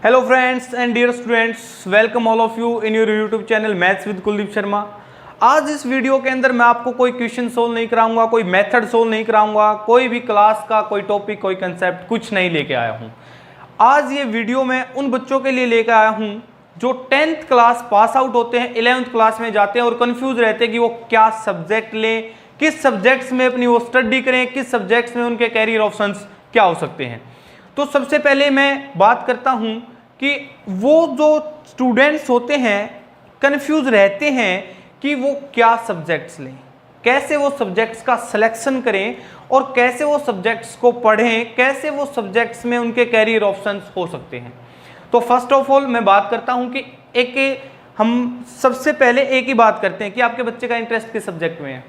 Hello friends and dear students, welcome all of you in your YouTube channel maths with Kuldeep Sharma. आज इस video के अंदर मैं आपको कोई क्वेश्चन सोल्व नहीं कराऊंगा, कोई मेथड सोल्व नहीं कराऊंगा, कोई भी क्लास का कोई टॉपिक कोई कंसेप्ट कुछ नहीं लेके आया हूं। आज ये वीडियो मैं उन बच्चों के लिए लेकर आया हूं जो 10th क्लास पास आउट होते हैं, 11th क्लास में जाते हैं और कंफ्यूज रहते हैं कि वो क्या सब्जेक्ट लें, किस सब्जेक्ट्स में अपनी वो स्टडी करें, किस सब्जेक्ट्स में उनके कैरियर ऑप्शंस क्या हो सकते हैं। तो सबसे पहले मैं बात करता हूं कि वो जो स्टूडेंट्स होते हैं कंफ्यूज रहते हैं कि वो क्या सब्जेक्ट्स लें, कैसे वो सब्जेक्ट्स का सिलेक्शन करें और कैसे वो सब्जेक्ट्स को पढ़ें, कैसे वो सब्जेक्ट्स में उनके कैरियर ऑप्शंस हो सकते हैं। तो फर्स्ट ऑफ ऑल मैं बात करता हूं कि हम सबसे पहले एक ही बात करते हैं कि आपके बच्चे का इंटरेस्ट किस सब्जेक्ट में है।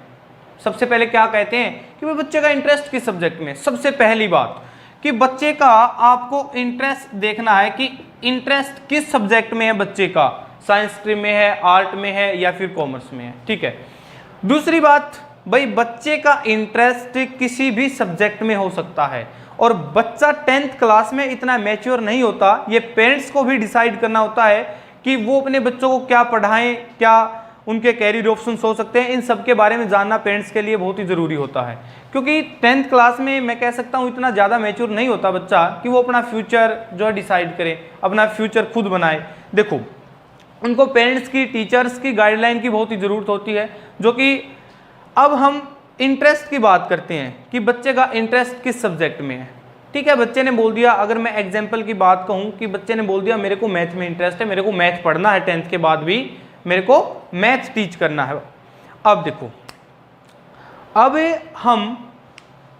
सबसे पहले क्या कहते हैं कि भाई बच्चे का इंटरेस्ट किस सब्जेक्ट में। सबसे पहली बात कि बच्चे का आपको इंटरेस्ट देखना है कि इंटरेस्ट किस सब्जेक्ट में है बच्चे का, साइंस स्ट्रीम में है, आर्ट में है या फिर कॉमर्स में है। ठीक है। दूसरी बात, भाई बच्चे का इंटरेस्ट किसी भी सब्जेक्ट में हो सकता है और बच्चा 10th क्लास में इतना मैच्योर नहीं होता, ये पेरेंट्स को भी डिसाइड करना होता है कि वो अपने बच्चों को क्या पढ़ाएं, क्या उनके कैरियर ऑप्शंस हो सकते हैं। इन सब के बारे में जानना पेरेंट्स के लिए बहुत ही ज़रूरी होता है, क्योंकि 10th क्लास में मैं कह सकता हूँ इतना ज़्यादा मैच्योर नहीं होता बच्चा कि वो अपना फ्यूचर जो है डिसाइड करे, अपना फ्यूचर खुद बनाए। देखो, उनको पेरेंट्स की, टीचर्स की गाइडलाइन की बहुत ही ज़रूरत होती है। जो कि अब हम इंटरेस्ट की बात करते हैं कि बच्चे का इंटरेस्ट किस सब्जेक्ट में है। ठीक है, बच्चे ने बोल दिया, अगर मैं एग्जाम्पल की बात कहूँ कि बच्चे ने बोल दिया मेरे को मैथ में इंटरेस्ट है, मेरे को मैथ पढ़ना है, 10th के बाद भी मेरे को मैथ टीच करना है। अब देखो, अब हम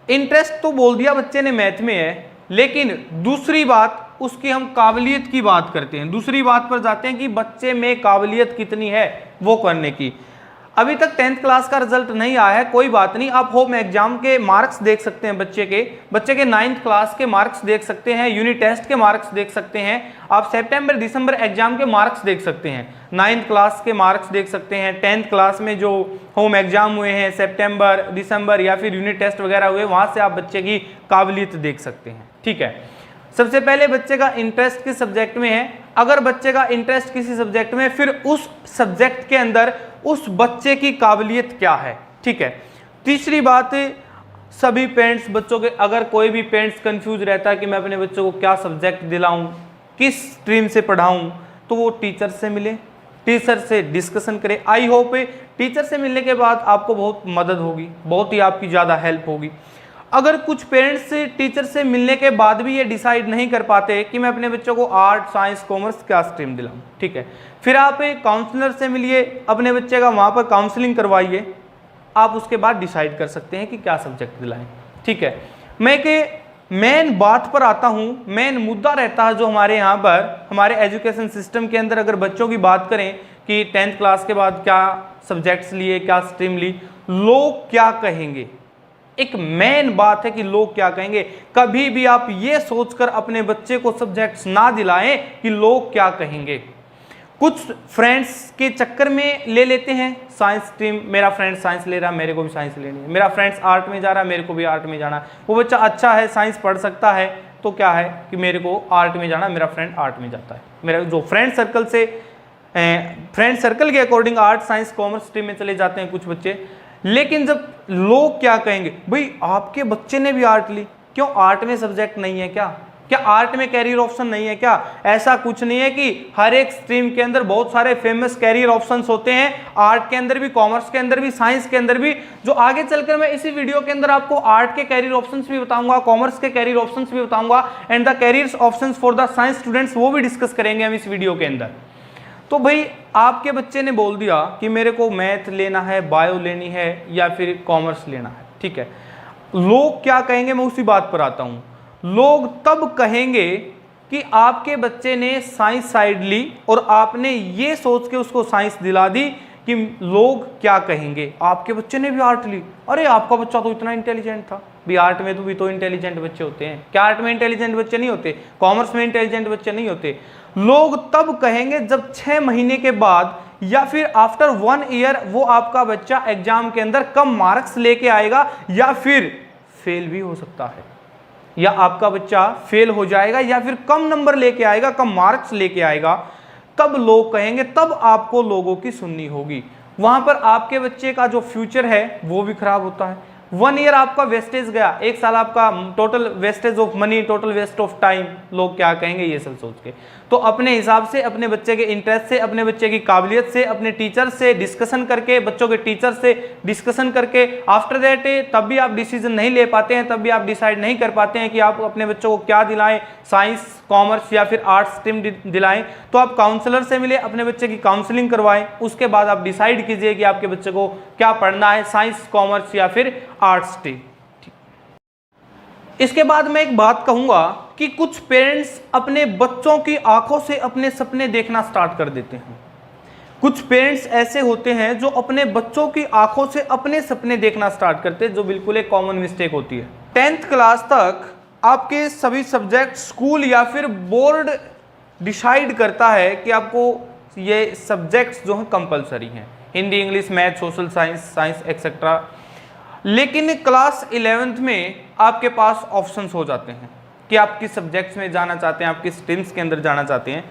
इंटरेस्ट तो बोल दिया बच्चे ने मैथ में है, लेकिन दूसरी बात उसकी हम काबिलियत की बात करते हैं। दूसरी बात पर जाते हैं कि बच्चे में काबिलियत कितनी है वो करने की। अभी तक 10th क्लास का रिजल्ट नहीं आया है, कोई बात नहीं, आप होम एग्जाम के मार्क्स देख सकते हैं, बच्चे के 9th क्लास के मार्क्स देख सकते हैं, यूनिट टेस्ट के मार्क्स देख सकते हैं, आप सितंबर दिसंबर एग्जाम के मार्क्स देख सकते हैं, 9th क्लास के मार्क्स देख सकते हैं, 10th क्लास में जो होम एग्जाम हुए हैं सितंबर दिसंबर या फिर यूनिट टेस्ट वगैरह हुए, वहां से आप बच्चे की काबिलियत देख सकते हैं। ठीक है, सबसे पहले बच्चे का इंटरेस्ट किस सब्जेक्ट में है। अगर बच्चे का इंटरेस्ट किसी सब्जेक्ट में, फिर उस सब्जेक्ट के अंदर उस बच्चे की काबिलियत क्या है। ठीक है। तीसरी बात, सभी पेरेंट्स बच्चों के, अगर कोई भी पेरेंट्स कंफ्यूज रहता है कि मैं अपने बच्चों को क्या सब्जेक्ट दिलाऊं, किस स्ट्रीम से पढ़ाऊं, तो वो टीचर से मिले, टीचर से डिस्कशन करें। आई होप टीचर से मिलने के बाद आपको बहुत मदद होगी, बहुत ही आपकी ज़्यादा हेल्प होगी। अगर कुछ पेरेंट्स से टीचर से मिलने के बाद भी ये डिसाइड नहीं कर पाते कि मैं अपने बच्चों को आर्ट, साइंस, कॉमर्स क्या स्ट्रीम दिलाऊं, ठीक है, फिर आप एक काउंसलर से मिलिए, अपने बच्चे का वहाँ पर काउंसलिंग करवाइए, आप उसके बाद डिसाइड कर सकते हैं कि क्या सब्जेक्ट दिलाएं। ठीक है। मैं एक मेन बात पर आता हूँ, मेन मुद्दा रहता है जो हमारे यहाँ पर हमारे एजुकेशन सिस्टम के अंदर, अगर बच्चों की बात करें कि 10th क्लास के बाद क्या सब्जेक्ट्स लिए, क्या स्ट्रीम ली, लोग क्या कहेंगे। एक मेन बात है कि लोग क्या कहेंगे। कभी भी आप ये सोचकर अपने बच्चे को सब्जेक्ट्स ना दिलाएं कि लोग क्या कहेंगे। कुछ फ्रेंड्स के चक्कर में ले लेते हैं साइंस स्ट्रीम, मेरा फ्रेंड साइंस ले रहा है, मेरे को भी साइंस लेनी है, मेरा फ्रेंड्स आर्ट में जा रहा है, मेरे को भी आर्ट में जाना है, वो बच्चा अच्छा है, साइंस पढ़ सकता है, तो क्या है कि मेरे को आर्ट में जाना, मेरा फ्रेंड आर्ट में जाता है। मेरा जो फ्रेंड सर्कल के according art, science, commerce stream में चले जाते हैं कुछ बच्चे। लेकिन जब लोग क्या कहेंगे, भाई आपके बच्चे ने भी आर्ट ली, क्यों आर्ट में सब्जेक्ट नहीं है क्या आर्ट में कैरियर ऑप्शन नहीं है क्या। ऐसा कुछ नहीं है कि हर एक स्ट्रीम के अंदर बहुत सारे फेमस कैरियर ऑप्शंस होते हैं, आर्ट के अंदर भी, कॉमर्स के अंदर भी, साइंस के अंदर भी, जो आगे चलकर मैं इसी वीडियो के अंदर आपको आर्ट के कैरियर ऑप्शंस भी बताऊंगा, कॉमर्स के कैरियर ऑप्शंस भी बताऊंगा, and the career options for the science students वो भी डिस्कस करेंगे हम इस वीडियो के अंदर। तो भाई आपके बच्चे ने बोल दिया कि मेरे को मैथ लेना है, बायो लेनी है या फिर कॉमर्स लेना है। ठीक है, लोग क्या कहेंगे, मैं उसी बात पर आता हूं। लोग तब कहेंगे कि आपके बच्चे ने साइंस साइड ली और आपने ये सोच के उसको साइंस दिला दी कि लोग क्या कहेंगे, आपके बच्चे ने भी आर्ट ली, अरे आपका बच्चा तो इतना इंटेलिजेंट था। भी आर्ट में तो भी तो इंटेलिजेंट बच्चे होते हैं क्या, आर्ट में इंटेलिजेंट बच्चे नहीं होते, कॉमर्स में इंटेलिजेंट बच्चे नहीं होते। लोग तब कहेंगे जब 6 महीने के बाद या फिर आफ्टर 1 ईयर वो आपका बच्चा एग्जाम के अंदर कम मार्क्स लेके आएगा या फिर फेल भी हो सकता है। या आपका बच्चा फेल हो जाएगा या फिर कम नंबर लेके आएगा, कम मार्क्स लेके आएगा, तब लोग कहेंगे, तब आपको लोगों की सुननी होगी। वहां पर आपके बच्चे का जो फ्यूचर है वो भी खराब होता है। 1 ईयर आपका वेस्टेज गया, 1 साल आपका total wastage of money, total waste of time, लोग क्या कहेंगे ये सब सोच के। तो अपने हिसाब से, अपने बच्चे के इंटरेस्ट से, अपने बच्चे की काबिलियत से, अपने टीचर से डिस्कशन करके, बच्चों के टीचर से डिस्कशन करके, आफ्टर दैट तब भी आप डिसीजन नहीं ले पाते हैं, तब भी आप डिसाइड नहीं कर पाते हैं कि आप अपने बच्चों को क्या दिलाएं, साइंस, कॉमर्स या फिर आर्ट्स स्ट्रीम दिलाएं, तो आप काउंसलर से मिले, अपने बच्चे की काउंसलिंग करवाएं, उसके बाद आप डिसाइड कीजिए कि आपके बच्चे को क्या पढ़ना है, साइंस, कॉमर्स या फिर आर्ट्स स्ट्रीम। इसके बाद मैं एक बात कहूंगा कि कुछ पेरेंट्स अपने बच्चों की आंखों से अपने सपने देखना स्टार्ट कर देते हैं। कुछ पेरेंट्स ऐसे होते हैं जो अपने बच्चों की आंखों से अपने सपने देखना स्टार्ट करते हैं, जो बिल्कुल एक कॉमन मिस्टेक होती है। 10th क्लास तक आपके सभी सब्जेक्ट स्कूल या फिर बोर्ड डिसाइड करता है कि आपको ये सब्जेक्ट्स जो हैं कंपलसरी हैं, Hindi, English, math, social science etcetera. लेकिन क्लास 11th में आपके पास ऑप्शंस हो जाते हैं कि आप किस सब्जेक्ट्स में जाना चाहते हैं, आप किस स्ट्रीम्स के अंदर जाना चाहते हैं।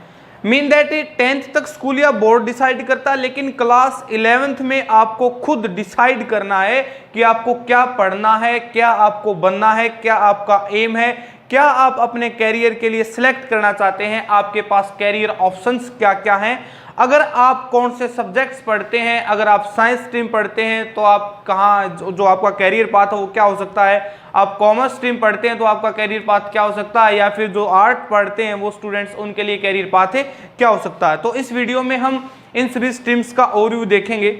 मीन दैट 10th तक स्कूल या बोर्ड डिसाइड करता है, लेकिन क्लास 11th में आपको खुद डिसाइड करना है कि आपको क्या पढ़ना है, क्या आपको बनना है, क्या आपका एम है, क्या आप अपने कैरियर के लिए सिलेक्ट करना चाहते हैं, आपके पास कैरियर ऑप्शंस क्या क्या हैं। अगर आप कौन से सब्जेक्ट्स पढ़ते हैं, अगर आप साइंस स्ट्रीम पढ़ते हैं तो आप कहाँ, जो आपका कैरियर पाथ है वो क्या हो सकता है। आप कॉमर्स स्ट्रीम पढ़ते हैं तो आपका कैरियर पाथ क्या हो सकता है, या फिर जो आर्ट पढ़ते हैं वो स्टूडेंट्स, उनके लिए कैरियर पाथ है क्या हो सकता है। तो इस वीडियो में हम इन सभी स्ट्रीम्स का ओवरव्यू देखेंगे।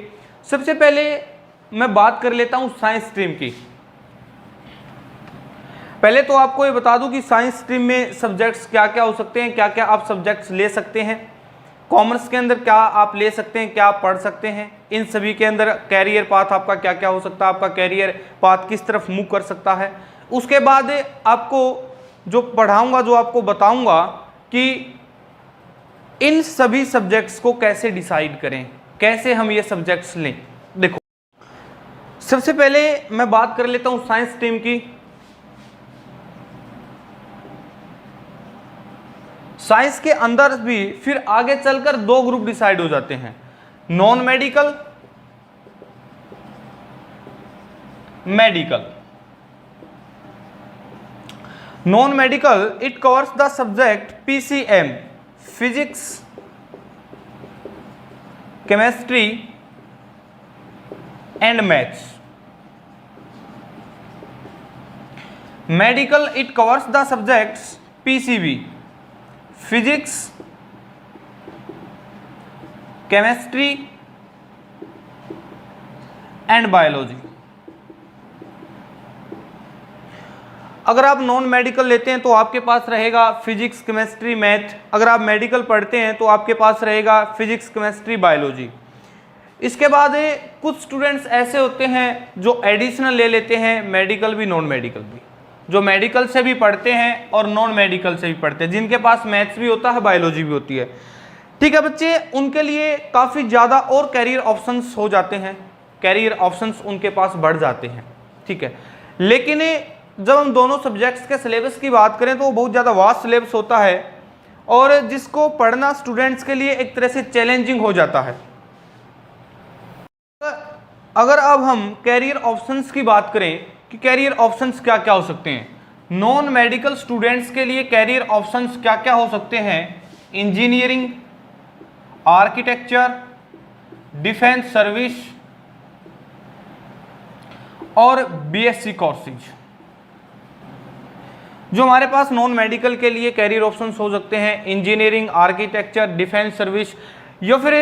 सबसे पहले मैं बात कर लेता हूँ साइंस स्ट्रीम की। पहले तो आपको ये बता दूं कि साइंस स्ट्रीम में सब्जेक्ट्स क्या क्या हो सकते हैं, क्या क्या आप सब्जेक्ट्स ले सकते हैं। कॉमर्स के अंदर क्या आप ले सकते हैं, क्या आप पढ़ सकते हैं। इन सभी के अंदर कैरियर पाथ आपका क्या क्या हो सकता है, आपका कैरियर पाथ किस तरफ मूव कर सकता है। उसके बाद आपको जो पढ़ाऊंगा, जो आपको बताऊंगा कि इन सभी सब्जेक्ट्स को कैसे डिसाइड करें, कैसे हम ये सब्जेक्ट्स लें। देखो, सबसे पहले मैं बात कर लेता हूं साइंस स्ट्रीम की। साइंस के अंदर भी फिर आगे चलकर 2 ग्रुप डिसाइड हो जाते हैं, non medical, medical. Non medical it covers the subject PCM, physics, chemistry and maths. Medical it covers the subjects PCB, physics, chemistry and biology. अगर आप नॉन मेडिकल लेते हैं तो आपके पास रहेगा फिजिक्स, केमिस्ट्री, मैथ। अगर आप मेडिकल पढ़ते हैं तो आपके पास रहेगा फिजिक्स, केमिस्ट्री, बायोलॉजी। इसके बाद कुछ स्टूडेंट्स ऐसे होते हैं जो एडिशनल ले लेते हैं, मेडिकल भी नॉन मेडिकल भी, जो मेडिकल से भी पढ़ते हैं और नॉन मेडिकल से भी पढ़ते हैं, जिनके पास मैथ्स भी होता है, बायोलॉजी भी होती है। ठीक है बच्चे, उनके लिए काफ़ी ज़्यादा और कैरियर ऑप्शंस हो जाते हैं, कैरियर ऑप्शंस उनके पास बढ़ जाते हैं। ठीक है, लेकिन जब हम दोनों सब्जेक्ट्स के सिलेबस की बात करें तो वो बहुत ज़्यादा वास्ट सिलेबस होता है और जिसको पढ़ना स्टूडेंट्स के लिए एक तरह से चैलेंजिंग हो जाता है। अगर अब हम कैरियर ऑप्शंस की बात करें कि कैरियर ऑप्शंस क्या क्या हो सकते हैं, नॉन मेडिकल स्टूडेंट्स के लिए कैरियर ऑप्शंस क्या क्या हो सकते हैं, इंजीनियरिंग, आर्किटेक्चर, डिफेंस सर्विस और BSc कोर्सेज। जो हमारे पास नॉन मेडिकल के लिए कैरियर ऑप्शंस हो सकते हैं, इंजीनियरिंग, आर्किटेक्चर, डिफेंस सर्विस, या फिर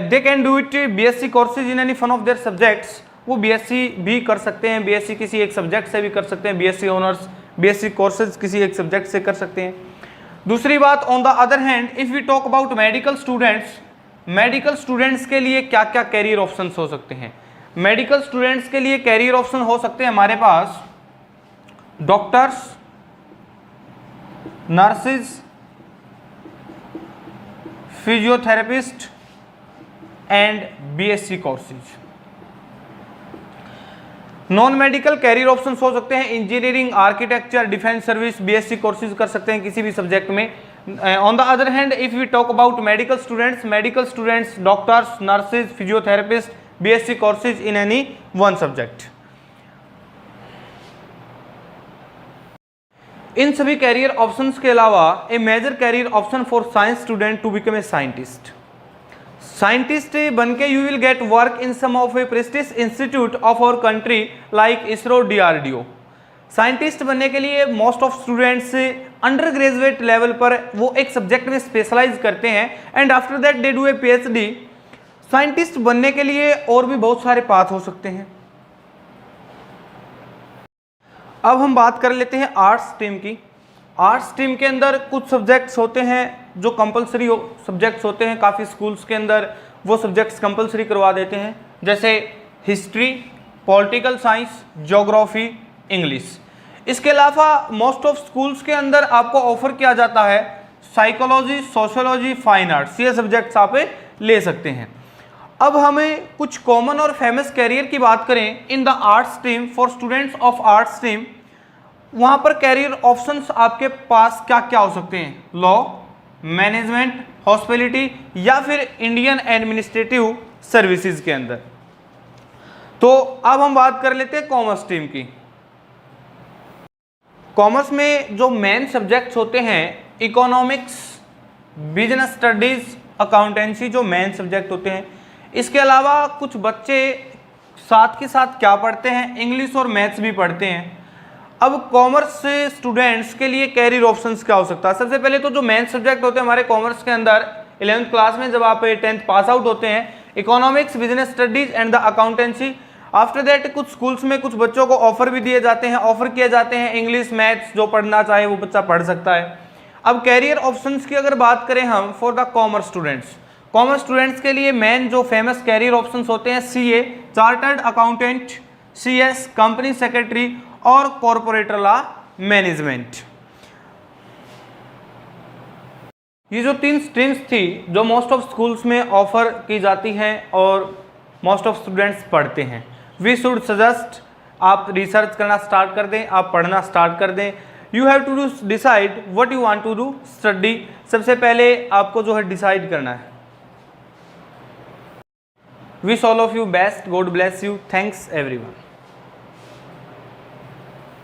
they can do it BSc courses in any one of their subjects. वो BSc भी कर सकते हैं, BSc किसी एक सब्जेक्ट से भी कर सकते हैं, BSc ऑनर्स, BSc कोर्सेज किसी एक सब्जेक्ट से कर सकते हैं। दूसरी बात, on the other hand if we talk about medical students, medical students के लिए क्या क्या कैरियर ऑप्शंस हो सकते हैं। मेडिकल स्टूडेंट्स के लिए कैरियर ऑप्शन हो सकते हैं हमारे पास doctors, nurses, physiotherapist and BSc courses. Non medical career option हो सकते हैं engineering, architecture, defence service, BSc courses कर सकते हैं किसी भी सब्जेक्ट में। On the other hand if we talk about medical students doctors, nurses, physiotherapist, BSc courses in any one subject. इन सभी कैरियर ऑप्शंस के अलावा a major career option for science student to become a scientist. Scientist बन के you will get work in some of a prestige institute of our country like ISRO, DRDO. Scientist बनने के लिए most of students under graduate level पर वो एक subject में specialise करते हैं and after that they do a PhD. Scientist बनने के लिए और भी बहुत सारे पाथ हो सकते हैं। अब हम बात कर लेते हैं आर्ट्स स्ट्रीम की। आर्ट्स स्ट्रीम के अंदर कुछ सब्जेक्ट्स होते हैं जो कंपलसरी सब्जेक्ट्स होते हैं, काफ़ी स्कूल्स के अंदर वो सब्जेक्ट्स कंपलसरी करवा देते हैं, जैसे history, political science, geography, English. इसके अलावा मोस्ट ऑफ स्कूल्स के अंदर आपको ऑफर किया जाता है साइकोलॉजी, सोशियोलॉजी, फाइन आर्ट्स, ये सब्जेक्ट्स आप ले सकते हैं। अब हमें कुछ कॉमन और फेमस कैरियर की बात करें in the arts stream for students of arts stream, वहाँ पर कैरियर ऑप्शंस आपके पास क्या क्या हो सकते हैं? लॉ, मैनेजमेंट, हॉस्पिटैलिटी या फिर इंडियन एडमिनिस्ट्रेटिव सर्विसेज के अंदर। तो अब हम बात कर लेते हैं कॉमर्स स्ट्रीम की। कॉमर्स में जो मेन सब्जेक्ट्स होते हैं इकोनॉमिक्स, बिजनेस स्टडीज, अकाउंटेंसी, जो मेन सब्जेक्ट होते हैं। इसके अलावा कुछ बच्चे साथ के साथ क्या पढ़ते हैं? इंग्लिश और मैथ्स भी पढ़ते हैं। अब कॉमर्स से स्टूडेंट्स के लिए कैरियर ऑप्शंस क्या हो सकता है? सबसे पहले तो जो मेन सब्जेक्ट होते हैं हमारे कॉमर्स के अंदर 11th क्लास में जब आप 10th पास आउट होते हैं, economics, business studies and the accountancy. After that कुछ स्कूल्स में कुछ बच्चों को ऑफर भी दिए जाते हैं, ऑफर किए जाते हैं इंग्लिश, मैथ्स, जो पढ़ना चाहे वो बच्चा पढ़ सकता है। अब कैरियर ऑप्शंस की अगर बात करें हम फॉर द कॉमर्स स्टूडेंट्स के लिए मेन जो फेमस कैरियर ऑप्शंस होते हैं CA, chartered accountant, CS, company secretary और कॉर्पोरेट लॉ मैनेजमेंट। ये जो 3 स्ट्रीम्स थी जो मोस्ट ऑफ स्कूल्स में ऑफर की जाती हैं और मोस्ट ऑफ स्टूडेंट्स पढ़ते हैं। वी शुड सजेस्ट आप रिसर्च करना स्टार्ट कर दें, आप पढ़ना स्टार्ट कर दें। You have to do decide what you want to do study. सबसे पहले आपको जो है डिसाइड करना है। Wish all of you best, God bless you, thanks everyone.